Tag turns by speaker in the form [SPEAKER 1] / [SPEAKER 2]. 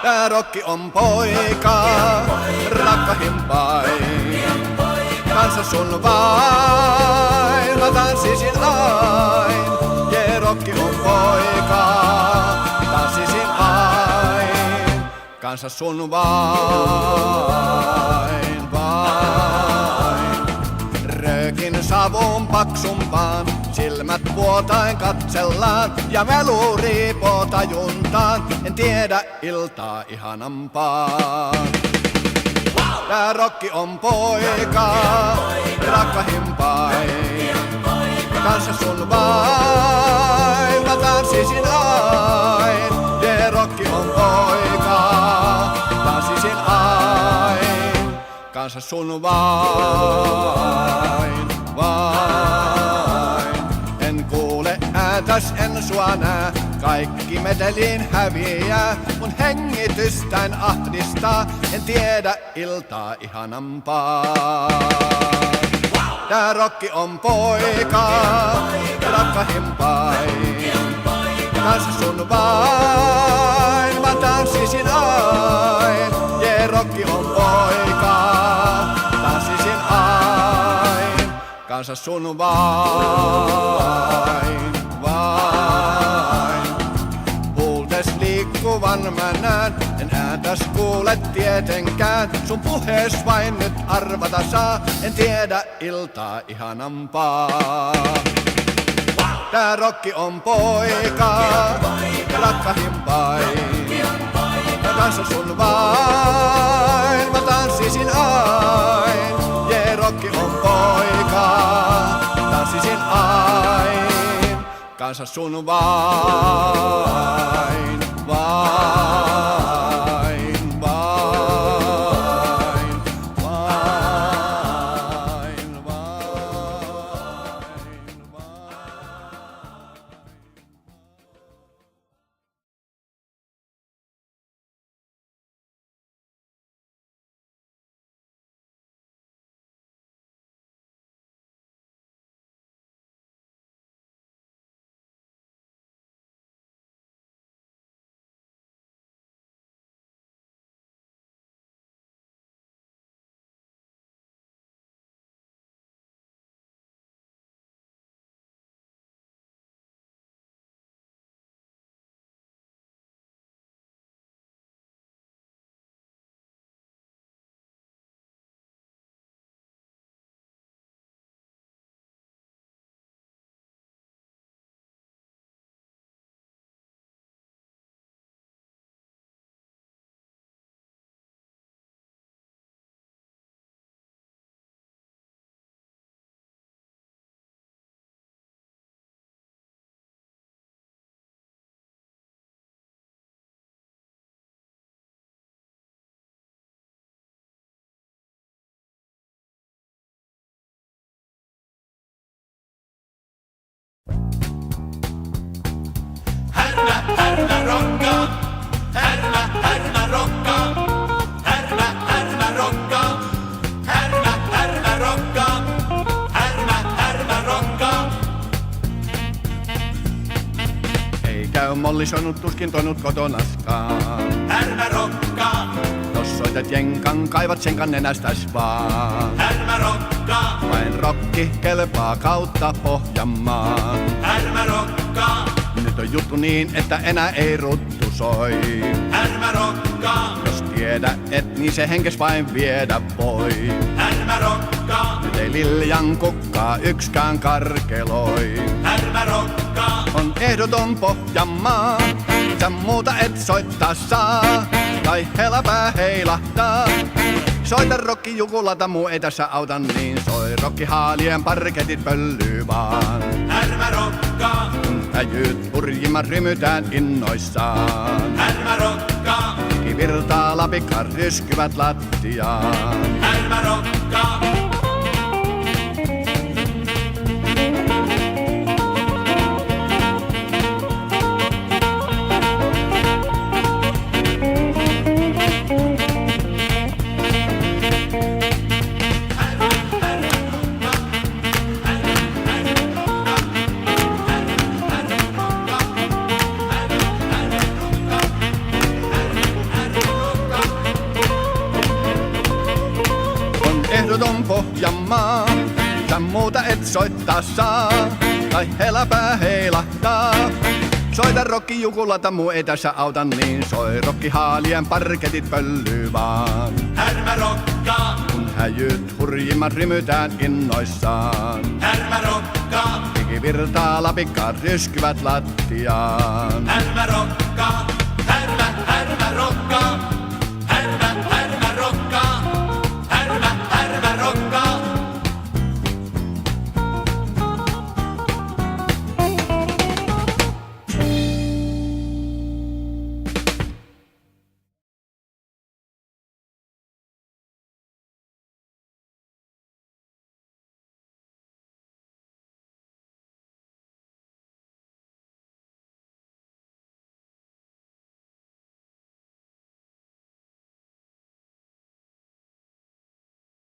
[SPEAKER 1] Tää rokki on poika, rakkahimpain. Kanssa sun vain, mä tanssisin ain. Jee, rokki on poika, tanssisin ain. Kanssa sun vain, vain. Röökin savun paksumpaan, silmät vuotain katsellaan ja melu riipoo tajuntaan. En tiedä iltaa ihanampaa. Tää rokki on poika, rakkahimpain. Kanssa sun vain, mä tanssisin ain. Jee, rokki on poika, tanssisin ain. Kanssa sun vain, vain. En kuule äätäs, en sua nää. Kaikki meteliin häviää, mun hengitystäin ahdistaa. En tiedä iltaa ihanampaa. Tää rokki on poika, rakkahimpain. Kanssa sun vain, mä tanssisin ain. Jee, rokki on poika, tanssisin ain. Kanssa sun vain, vain. Huultes liikkuvan mä näen, en ääntäs kuule tietenkään. Sun puhees vain nyt arvata saa, en tiedä iltaa ihanampaa. Tää rokki on poika, rakkahimpain. Kanssa sun vain, mä tanssisin ain. Jee, rokki on poika, tanssisin ain. Kanssa sun vain, vain, vain, vain, vain.
[SPEAKER 2] Härnä rokka, härnä rokka, härnä rokka, härnä rokka, härnä rokka.
[SPEAKER 1] Ei käy molli soinut, tuskin toinut kotonaskaan.
[SPEAKER 2] Härnä rokka,
[SPEAKER 1] Jos soitat jenkan, kaivat senkan nenästäs vaan.
[SPEAKER 2] härnä rokka,
[SPEAKER 1] Vain rokki kelpaa kautta Pohjanmaan.
[SPEAKER 2] härnä rokka,
[SPEAKER 1] Nyt on juttu niin, että enää ei ruttu soi.
[SPEAKER 2] härnä rokka,
[SPEAKER 1] Jos tiedä et, niin se henkes vain viedä voi.
[SPEAKER 2] härnä rokka,
[SPEAKER 1] Nyt ei liljan kukkaa ykskään karkeloi.
[SPEAKER 2] härnä rokka,
[SPEAKER 1] On ehdoton Pohjanmaa, sä muuta et soittaa saa. Tai helapää heilahtaa. Soita rokki jukulata, muu ei tässä auta niin. Soi rokki haalien parketit pöllyy vaan.
[SPEAKER 2] härnä rokka,
[SPEAKER 1] Äijyt hurjimmat rymytään innoissaan.
[SPEAKER 2] härnä rokka,
[SPEAKER 1] Kivirtaa lapikkaat ryskyvät lattiaan.
[SPEAKER 2] härnä rokka.
[SPEAKER 1] muuta et soittaa saa, tai helapää heilahtaa. Soita rokkijukulata, muu ei tässä auta, niin soi rokkihaalien parketit pöllyy vaan.
[SPEAKER 2] Härmä rokkaa,
[SPEAKER 1] Kun häjyt hurjimmat rymytään innoissaan.
[SPEAKER 2] härmä rokkaa,
[SPEAKER 1] Ikivirtaa lapikkaat ryskyvät lattiaan.
[SPEAKER 2] härmä rokkaa.